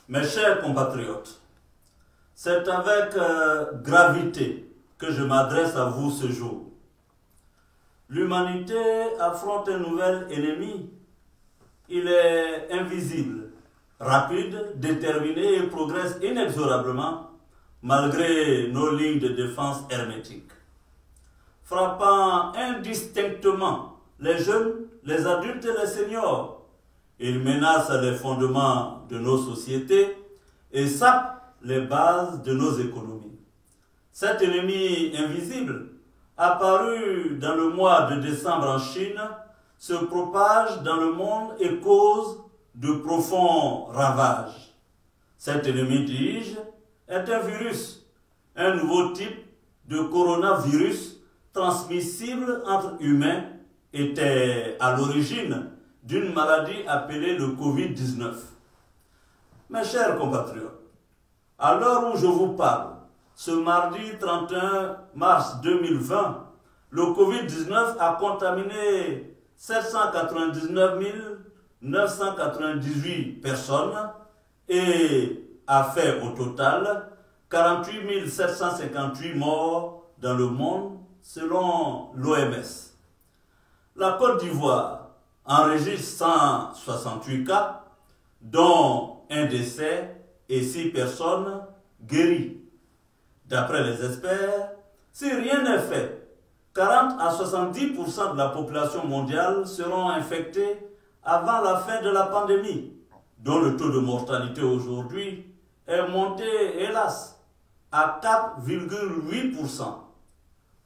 Mes chers compatriotes, c'est avec gravité que je m'adresse à vous ce jour. L'humanité affronte un nouvel ennemi. Il est invisible, rapide, déterminé et progresse inexorablement malgré nos lignes de défense hermétiques. Frappant indistinctement les jeunes, les adultes et les seniors, il menace les fondements de nos sociétés et sape les bases de nos économies. Cet ennemi invisible, apparu dans le mois de décembre en Chine, se propage dans le monde et cause de profonds ravages. Cet ennemi, dis-je, est un virus, un nouveau type de coronavirus transmissible entre humains, était à l'origine d'une maladie appelée le Covid-19. Mes chers compatriotes, à l'heure où je vous parle, ce mardi 31 mars 2020, le Covid-19 a contaminé 799 998 personnes et a fait au total 48 758 morts dans le monde selon l'OMS. La Côte d'Ivoire enregistre 168 cas, dont un décès et 6 personnes guéries. D'après les experts, si rien n'est fait, 40 à 70% de la population mondiale seront infectés avant la fin de la pandémie, dont le taux de mortalité aujourd'hui est monté, hélas, à 4,8%.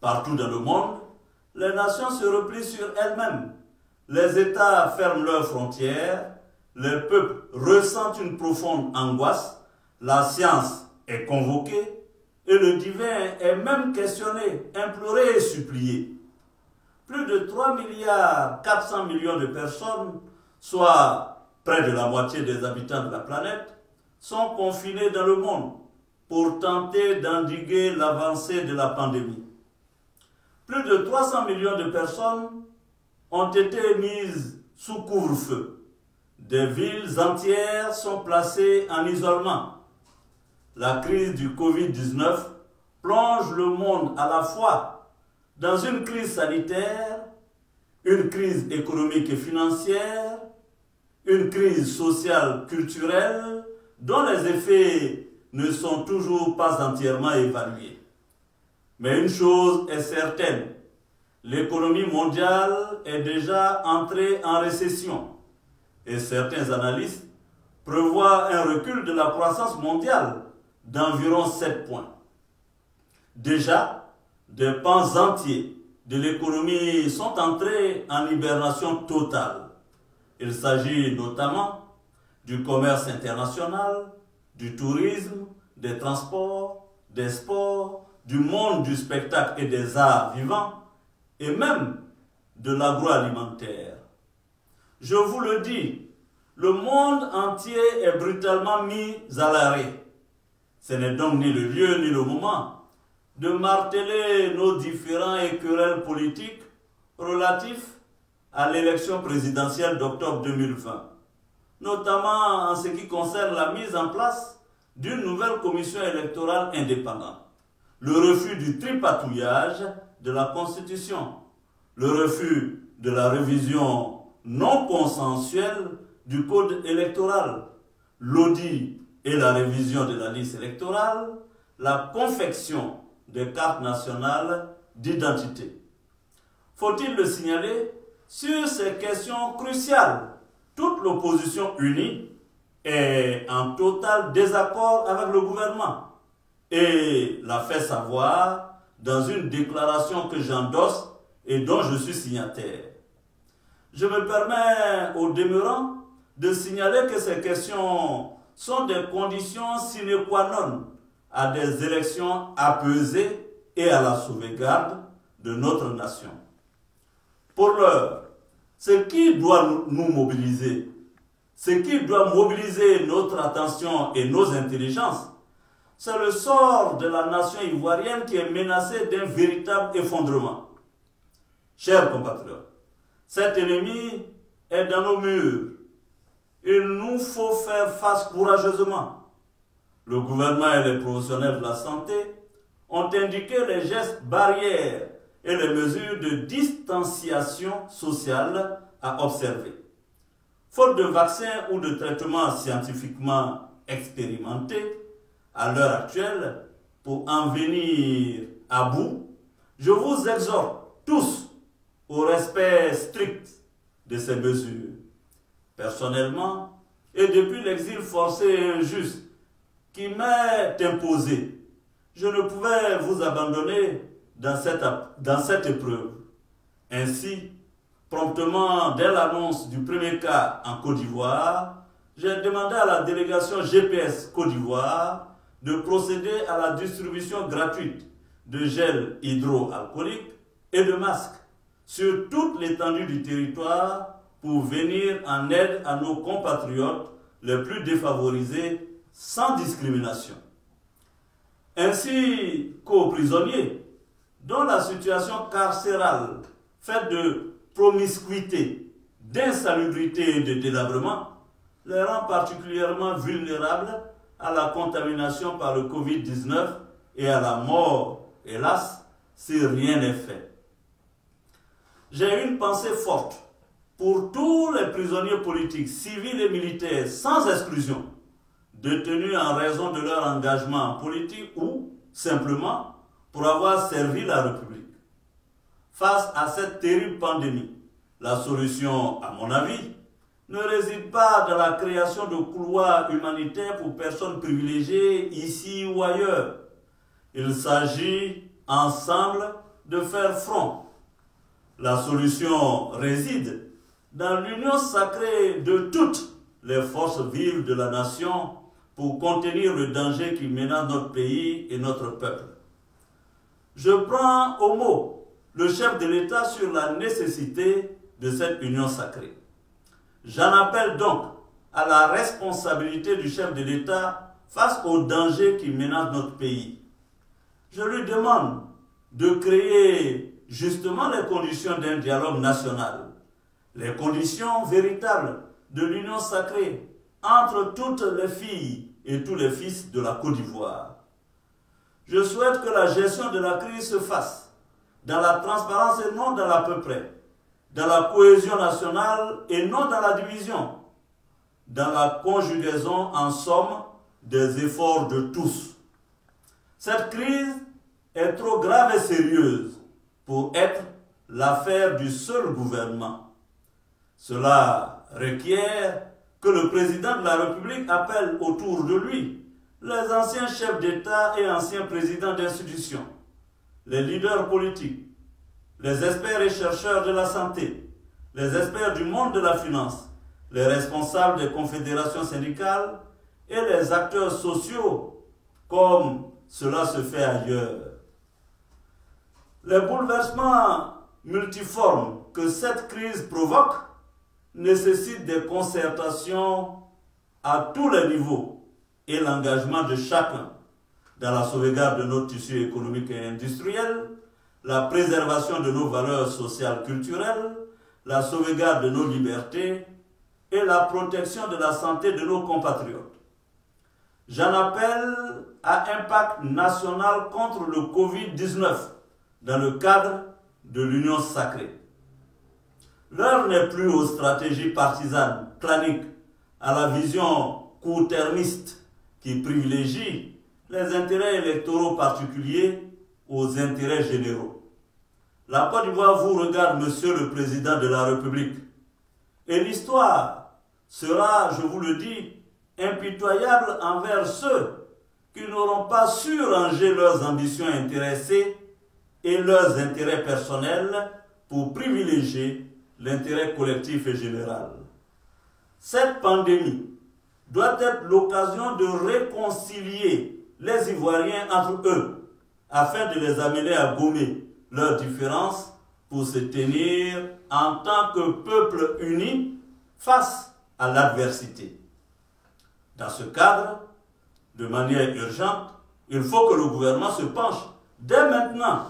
Partout dans le monde, les nations se replient sur elles-mêmes. Les États ferment leurs frontières, les peuples ressentent une profonde angoisse, la science est convoquée et le divin est même questionné, imploré et supplié. Plus de 3 milliards 400 millions de personnes, soit près de la moitié des habitants de la planète, sont confinés dans le monde pour tenter d'endiguer l'avancée de la pandémie. Plus de 300 millions de personnes ont été mises sous couvre-feu. Des villes entières sont placées en isolement. La crise du Covid-19 plonge le monde à la fois dans une crise sanitaire, une crise économique et financière, une crise sociale, culturelle, dont les effets ne sont toujours pas entièrement évalués. Mais une chose est certaine, l'économie mondiale est déjà entrée en récession et certains analystes prévoient un recul de la croissance mondiale d'environ 7 points. Déjà, des pans entiers de l'économie sont entrés en hibernation totale. Il s'agit notamment du commerce international, du tourisme, des transports, des sports, du monde du spectacle et des arts vivants, et même de l'agroalimentaire. Je vous le dis, le monde entier est brutalement mis à l'arrêt. Ce n'est donc ni le lieu ni le moment de marteler nos différents querelles politiques relatifs à l'élection présidentielle d'octobre 2020, notamment en ce qui concerne la mise en place d'une nouvelle commission électorale indépendante, le refus du tripatouillage de la Constitution, le refus de la révision non consensuelle du code électoral, l'audit et la révision de la liste électorale, la confection des cartes nationales d'identité. Faut-il le signaler, sur ces questions cruciales, toute l'opposition unie est en total désaccord avec le gouvernement et l'a fait savoir dans une déclaration que j'endosse et dont je suis signataire. Je me permets au demeurant de signaler que ces questions sont des conditions sine qua non à des élections apaisées et à la sauvegarde de notre nation. Pour l'heure, ce qui doit nous mobiliser, ce qui doit mobiliser notre attention et nos intelligences, c'est le sort de la nation ivoirienne qui est menacée d'un véritable effondrement. Chers compatriotes, cet ennemi est dans nos murs. il nous faut faire face courageusement. Le gouvernement et les professionnels de la santé ont indiqué les gestes barrières et les mesures de distanciation sociale à observer. Faute de vaccins ou de traitements scientifiquement expérimentés, à l'heure actuelle, pour en venir à bout, je vous exhorte tous au respect strict de ces mesures. Personnellement, et depuis l'exil forcé et injuste qui m'est imposé, je ne pouvais vous abandonner dans cette épreuve. Ainsi, promptement, dès l'annonce du premier cas en Côte d'Ivoire, j'ai demandé à la délégation GPS Côte d'Ivoire de procéder à la distribution gratuite de gel hydroalcoolique et de masques sur toute l'étendue du territoire pour venir en aide à nos compatriotes les plus défavorisés sans discrimination. Ainsi qu'aux prisonniers dont la situation carcérale faite de promiscuité, d'insalubrité et de délabrement les rend particulièrement vulnérables à la contamination par le Covid-19 et à la mort, hélas, si rien n'est fait. J'ai une pensée forte pour tous les prisonniers politiques, civils et militaires, sans exclusion, détenus en raison de leur engagement politique ou simplement pour avoir servi la République. Face à cette terrible pandémie, la solution, à mon avis, ne réside pas dans la création de couloirs humanitaires pour personnes privilégiées ici ou ailleurs. Il s'agit ensemble de faire front. La solution réside dans l'union sacrée de toutes les forces vives de la nation pour contenir le danger qui menace notre pays et notre peuple. Je prends au mot le chef de l'État sur la nécessité de cette union sacrée. J'en appelle donc à la responsabilité du chef de l'État face aux dangers qui menacent notre pays. Je lui demande de créer justement les conditions d'un dialogue national, les conditions véritables de l'union sacrée entre toutes les filles et tous les fils de la Côte d'Ivoire. Je souhaite que la gestion de la crise se fasse dans la transparence et non dans l'à peu près, dans la cohésion nationale et non dans la division, dans la conjugaison en somme des efforts de tous. Cette crise est trop grave et sérieuse pour être l'affaire du seul gouvernement. Cela requiert que le président de la République appelle autour de lui les anciens chefs d'État et anciens présidents d'institutions, les leaders politiques, les experts et chercheurs de la santé, les experts du monde de la finance, les responsables des confédérations syndicales et les acteurs sociaux, comme cela se fait ailleurs. Les bouleversements multiformes que cette crise provoque nécessitent des concertations à tous les niveaux et l'engagement de chacun dans la sauvegarde de notre tissu économique et industriel, la préservation de nos valeurs sociales culturelles, la sauvegarde de nos libertés et la protection de la santé de nos compatriotes. J'en appelle à un pacte national contre le Covid-19 dans le cadre de l'union sacrée. L'heure n'est plus aux stratégies partisanes, claniques, à la vision court-termiste qui privilégie les intérêts électoraux particuliers aux intérêts généraux. La Côte d'Ivoire vous regarde, Monsieur le Président de la République. Et l'histoire sera, je vous le dis, impitoyable envers ceux qui n'auront pas su ranger leurs ambitions intéressées et leurs intérêts personnels pour privilégier l'intérêt collectif et général. Cette pandémie doit être l'occasion de réconcilier les Ivoiriens entre eux, afin de les amener à gommer leurs différences pour se tenir en tant que peuple uni face à l'adversité. Dans ce cadre, de manière urgente, il faut que le gouvernement se penche dès maintenant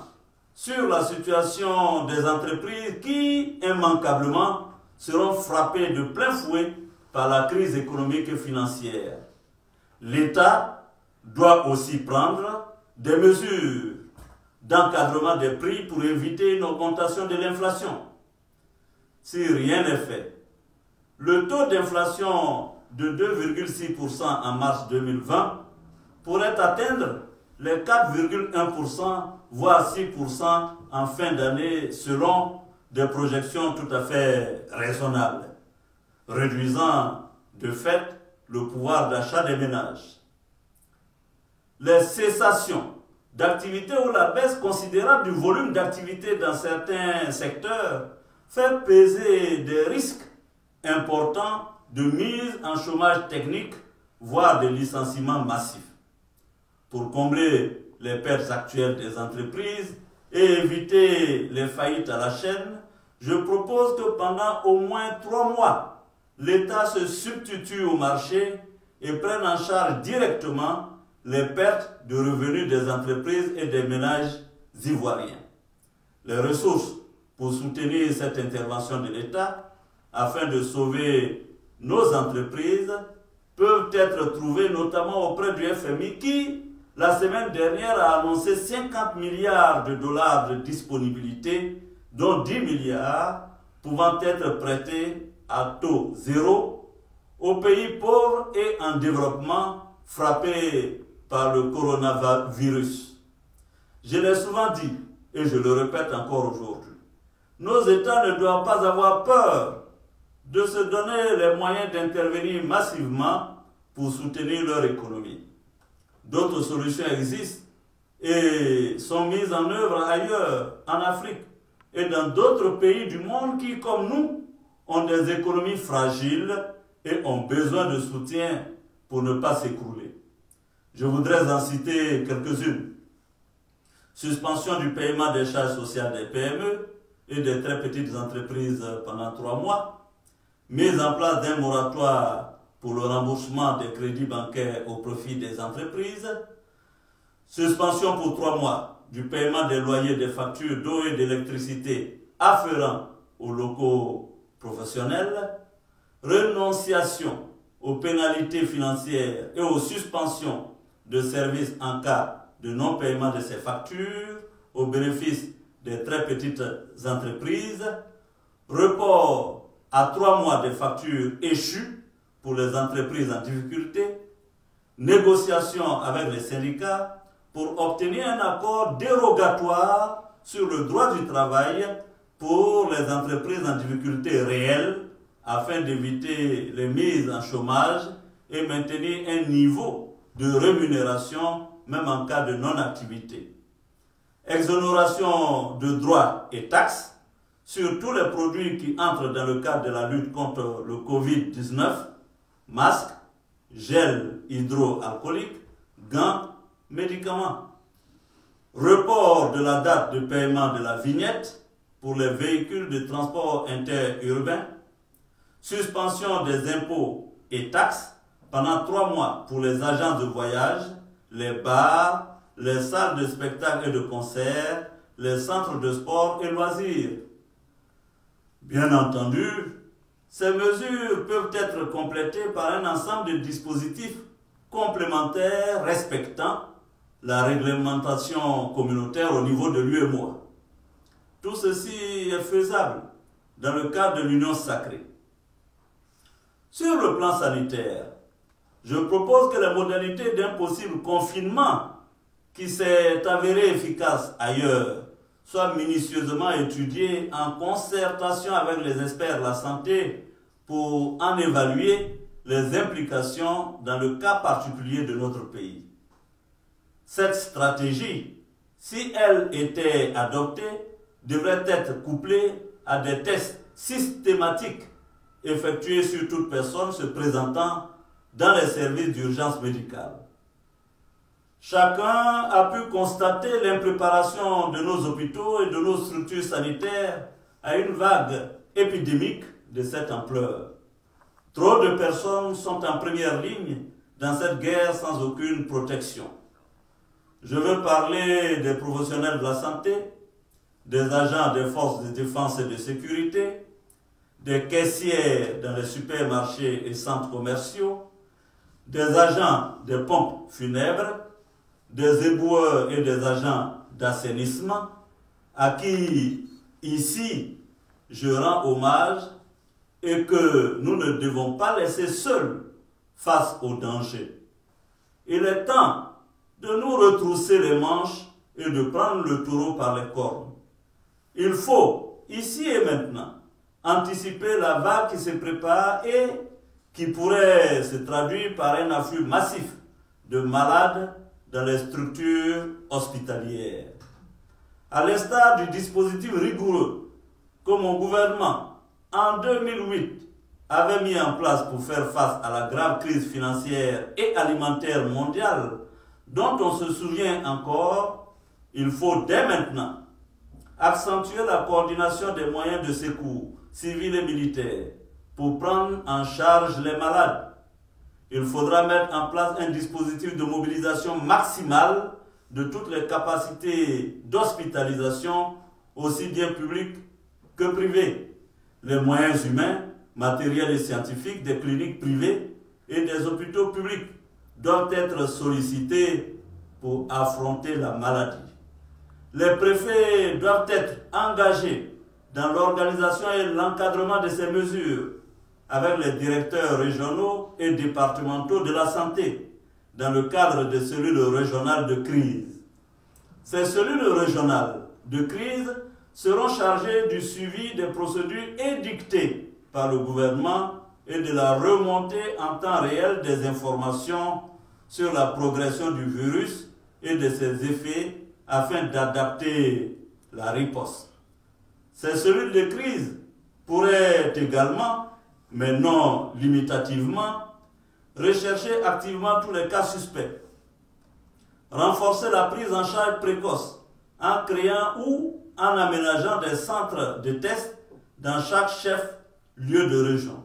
sur la situation des entreprises qui, immanquablement, seront frappées de plein fouet par la crise économique et financière. L'État doit aussi prendre des mesures d'encadrement des prix pour éviter une augmentation de l'inflation. Si rien n'est fait, le taux d'inflation de 2,6% en mars 2020 pourrait atteindre les 4,1%, voire 6% en fin d'année selon des projections tout à fait raisonnables, réduisant de fait le pouvoir d'achat des ménages. Les cessations d'activité ou la baisse considérable du volume d'activité dans certains secteurs fait peser des risques importants de mise en chômage technique, voire de licenciements massifs. Pour combler les pertes actuelles des entreprises et éviter les faillites à la chaîne, je propose que pendant au moins 3 mois, l'État se substitue au marché et prenne en charge directement les pertes de revenus des entreprises et des ménages ivoiriens. Les ressources pour soutenir cette intervention de l'État afin de sauver nos entreprises peuvent être trouvées notamment auprès du FMI qui, la semaine dernière, a annoncé 50 milliards de dollars de disponibilité, dont 10 milliards pouvant être prêtés à taux zéro aux pays pauvres et en développement frappés par le coronavirus. Je l'ai souvent dit et je le répète encore aujourd'hui. Nos États ne doivent pas avoir peur de se donner les moyens d'intervenir massivement pour soutenir leur économie. D'autres solutions existent et sont mises en œuvre ailleurs, en Afrique et dans d'autres pays du monde qui, comme nous, ont des économies fragiles et ont besoin de soutien pour ne pas s'écrouler. Je voudrais en citer quelques-unes. Suspension du paiement des charges sociales des PME et des très petites entreprises pendant 3 mois. Mise en place d'un moratoire pour le remboursement des crédits bancaires au profit des entreprises. Suspension pour 3 mois du paiement des loyers, des factures d'eau et d'électricité afférents aux locaux professionnels. Renonciation aux pénalités financières et aux suspensions de services en cas de non-paiement de ces factures au bénéfice des très petites entreprises, report à 3 mois des factures échues pour les entreprises en difficulté, négociation avec les syndicats pour obtenir un accord dérogatoire sur le droit du travail pour les entreprises en difficulté réelle afin d'éviter les mises en chômage et maintenir un niveau de rémunération même en cas de non-activité. Exonération de droits et taxes sur tous les produits qui entrent dans le cadre de la lutte contre le Covid-19, masques, gel hydroalcoolique, gants, médicaments. Report de la date de paiement de la vignette pour les véhicules de transport interurbain. Suspension des impôts et taxes pendant 3 mois pour les agences de voyage, les bars, les salles de spectacle et de concert, les centres de sport et loisirs. Bien entendu, ces mesures peuvent être complétées par un ensemble de dispositifs complémentaires respectant la réglementation communautaire au niveau de l'UEMOA. Tout ceci est faisable dans le cadre de l'Union sacrée. Sur le plan sanitaire, je propose que les modalités d'un possible confinement qui s'est avéré efficace ailleurs soient minutieusement étudiées en concertation avec les experts de la santé pour en évaluer les implications dans le cas particulier de notre pays. Cette stratégie, si elle était adoptée, devrait être couplée à des tests systématiques effectués sur toute personne se présentant dans les services d'urgence médicale. Chacun a pu constater l'impréparation de nos hôpitaux et de nos structures sanitaires à une vague épidémique de cette ampleur. Trop de personnes sont en première ligne dans cette guerre sans aucune protection. Je veux parler des professionnels de la santé, des agents des forces de défense et de sécurité, des caissières dans les supermarchés et centres commerciaux, des agents des pompes funèbres, des éboueurs et des agents d'assainissement, à qui, ici, je rends hommage et que nous ne devons pas laisser seuls face au danger. Il est temps de nous retrousser les manches et de prendre le taureau par les cornes. Il faut, ici et maintenant, anticiper la vague qui se prépare et qui pourrait se traduire par un afflux massif de malades dans les structures hospitalières. À l'instar du dispositif rigoureux que mon gouvernement, en 2008, avait mis en place pour faire face à la grave crise financière et alimentaire mondiale, dont on se souvient encore, il faut dès maintenant accentuer la coordination des moyens de secours civils et militaires pour prendre en charge les malades. Il faudra mettre en place un dispositif de mobilisation maximale de toutes les capacités d'hospitalisation, aussi bien publiques que privées. Les moyens humains, matériels et scientifiques des cliniques privées et des hôpitaux publics doivent être sollicités pour affronter la maladie. Les préfets doivent être engagés dans l'organisation et l'encadrement de ces mesures avec les directeurs régionaux et départementaux de la santé dans le cadre des cellules régionales de crise. Ces cellules régionales de crise seront chargées du suivi des procédures édictées par le gouvernement et de la remontée en temps réel des informations sur la progression du virus et de ses effets afin d'adapter la riposte. Ces cellules de crise pourraient également, mais non limitativement, rechercher activement tous les cas suspects, renforcer la prise en charge précoce en créant ou en aménageant des centres de tests dans chaque chef-lieu de région,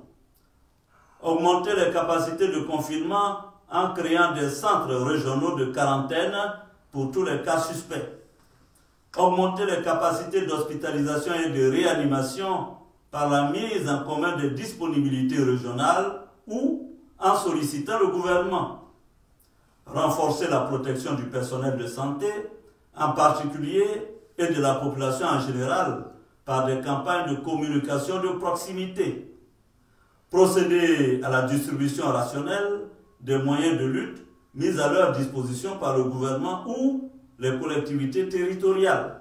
augmenter les capacités de confinement en créant des centres régionaux de quarantaine pour tous les cas suspects, augmenter les capacités d'hospitalisation et de réanimation par la mise en commun des disponibilités régionales ou en sollicitant le gouvernement, renforcer la protection du personnel de santé, en particulier, et de la population en général, par des campagnes de communication de proximité, procéder à la distribution rationnelle des moyens de lutte mis à leur disposition par le gouvernement ou les collectivités territoriales,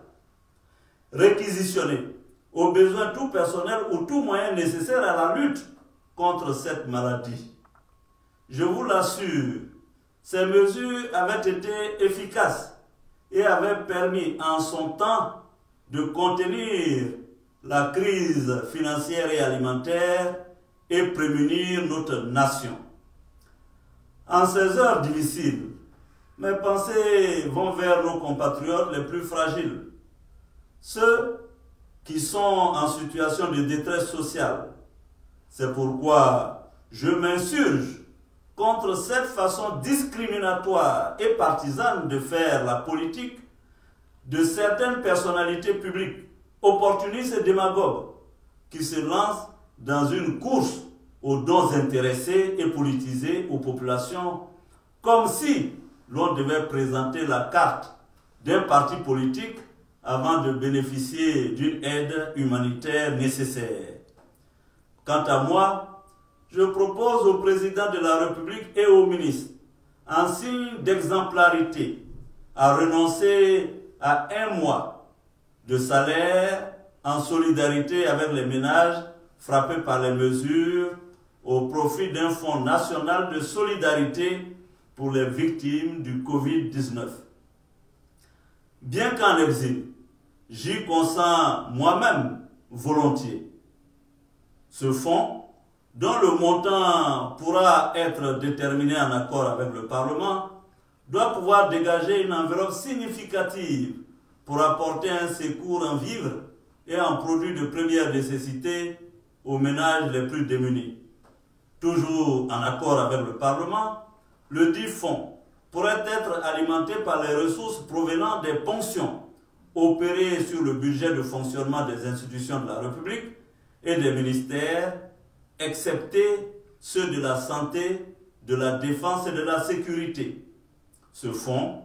réquisitionner au besoin tout personnel ou tout moyen nécessaire à la lutte contre cette maladie. Je vous l'assure, ces mesures avaient été efficaces et avaient permis en son temps de contenir la crise financière et alimentaire et prémunir notre nation. En ces heures difficiles, mes pensées vont vers nos compatriotes les plus fragiles, ceux qui sont en situation de détresse sociale. C'est pourquoi je m'insurge contre cette façon discriminatoire et partisane de faire la politique de certaines personnalités publiques, opportunistes et démagogues, qui se lancent dans une course aux dons intéressés et politisés aux populations, comme si l'on devait présenter la carte d'un parti politique avant de bénéficier d'une aide humanitaire nécessaire. Quant à moi, je propose au président de la République et au ministre, en signe d'exemplarité, à renoncer à 1 mois de salaire en solidarité avec les ménages frappés par les mesures au profit d'un fonds national de solidarité pour les victimes du Covid-19. Bien qu'en exil, j'y consens moi-même volontiers. Ce fonds, dont le montant pourra être déterminé en accord avec le Parlement, doit pouvoir dégager une enveloppe significative pour apporter un secours en vivres et en produits de première nécessité aux ménages les plus démunis. Toujours en accord avec le Parlement, le dit fonds pourrait être alimenté par les ressources provenant des ponctions opérées sur le budget de fonctionnement des institutions de la République et des ministères, excepté ceux de la santé, de la défense et de la sécurité. Ce fonds,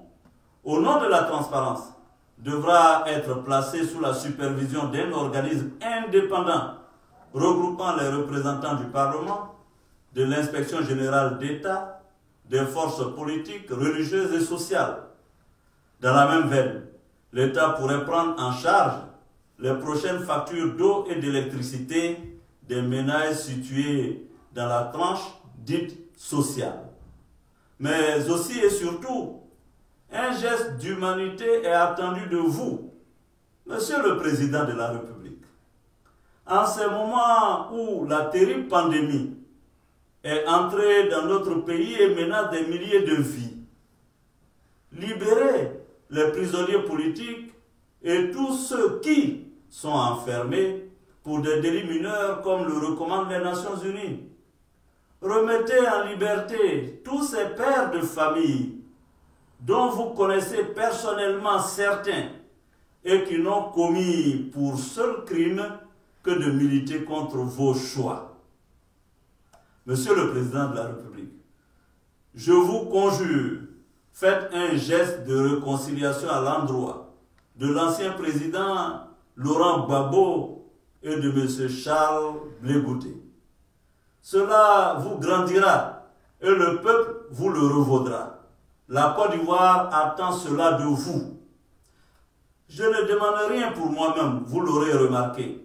au nom de la transparence, devra être placé sous la supervision d'un organisme indépendant regroupant les représentants du Parlement, de l'Inspection générale d'État, des forces politiques, religieuses et sociales. Dans la même veine, l'État pourrait prendre en charge les prochaines factures d'eau et d'électricité des ménages situés dans la tranche dite sociale. Mais aussi et surtout, un geste d'humanité est attendu de vous, Monsieur le Président de la République. En ces moments où la terrible pandémie est entrée dans notre pays et menace des milliers de vies, libérez les prisonniers politiques et tous ceux qui sont enfermés pour des délits mineurs comme le recommandent les Nations Unies. Remettez en liberté tous ces pères de famille dont vous connaissez personnellement certains et qui n'ont commis pour seul crime que de militer contre vos choix. Monsieur le Président de la République, je vous conjure, faites un geste de réconciliation à l'endroit de l'ancien président Laurent Gbagbo et de M. Charles Blé Bouté. Cela vous grandira et le peuple vous le revaudra. La Côte d'Ivoire attend cela de vous. Je ne demande rien pour moi-même, vous l'aurez remarqué.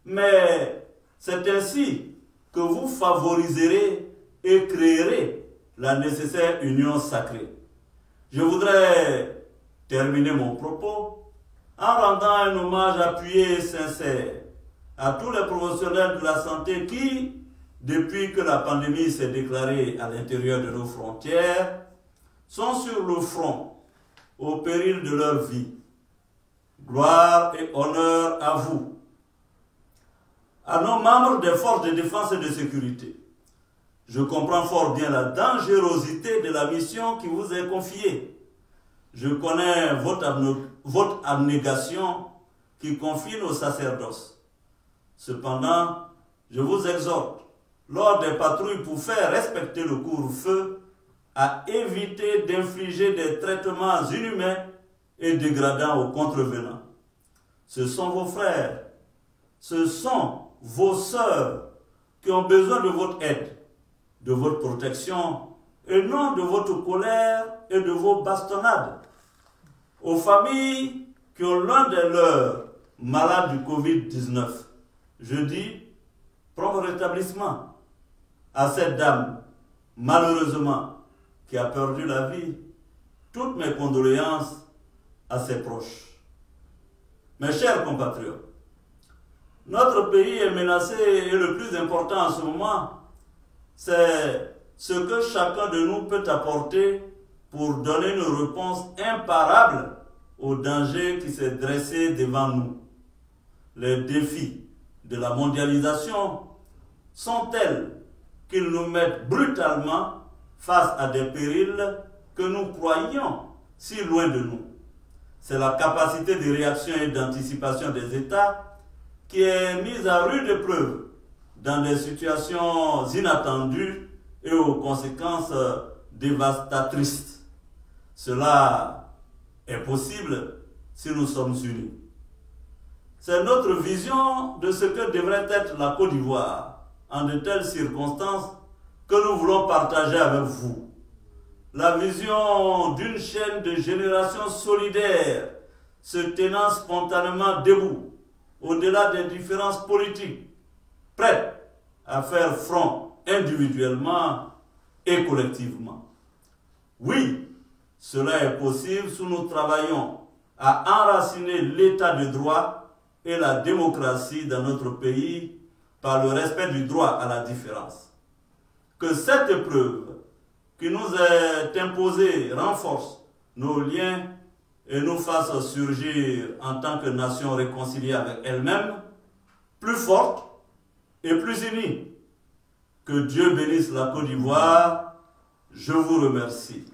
Mais c'est ainsi que vous favoriserez et créerez la nécessaire union sacrée. Je voudrais terminer mon propos en rendant un hommage appuyé et sincère à tous les professionnels de la santé qui, depuis que la pandémie s'est déclarée à l'intérieur de nos frontières, sont sur le front au péril de leur vie. Gloire et honneur à vous. À nos membres des forces de défense et de sécurité, je comprends fort bien la dangerosité de la mission qui vous est confiée. Je connais votre abnégation qui confine au sacerdoce. Cependant, je vous exhorte, lors des patrouilles pour faire respecter le couvre-feu, à éviter d'infliger des traitements inhumains et dégradants aux contrevenants. Ce sont vos frères, ce sont vos sœurs qui ont besoin de votre aide, de votre protection et non de votre colère et de vos bastonnades. Aux familles qui ont l'un de leurs malades du Covid-19, je dis prompt rétablissement. À cette dame, malheureusement, qui a perdu la vie, toutes mes condoléances à ses proches. Mes chers compatriotes, notre pays est menacé et le plus important en ce moment, c'est ce que chacun de nous peut apporter pour donner une réponse imparable au danger qui s'est dressé devant nous. Les défis de la mondialisation sont tels qu'ils nous mettent brutalement face à des périls que nous croyions si loin de nous. C'est la capacité de réaction et d'anticipation des États qui est mise à rude épreuve dans des situations inattendues et aux conséquences dévastatrices. Cela est possible si nous sommes unis. C'est notre vision de ce que devrait être la Côte d'Ivoire en de telles circonstances que nous voulons partager avec vous. La vision d'une chaîne de générations solidaires se tenant spontanément debout, au-delà des différences politiques, prêtes à faire front individuellement et collectivement. Oui, cela est possible si nous travaillons à enraciner l'état de droit et la démocratie dans notre pays par le respect du droit à la différence. Que cette épreuve qui nous est imposée renforce nos liens et nous fasse surgir en tant que nation réconciliée avec elle-même, plus forte et plus unie. Que Dieu bénisse la Côte d'Ivoire. Je vous remercie.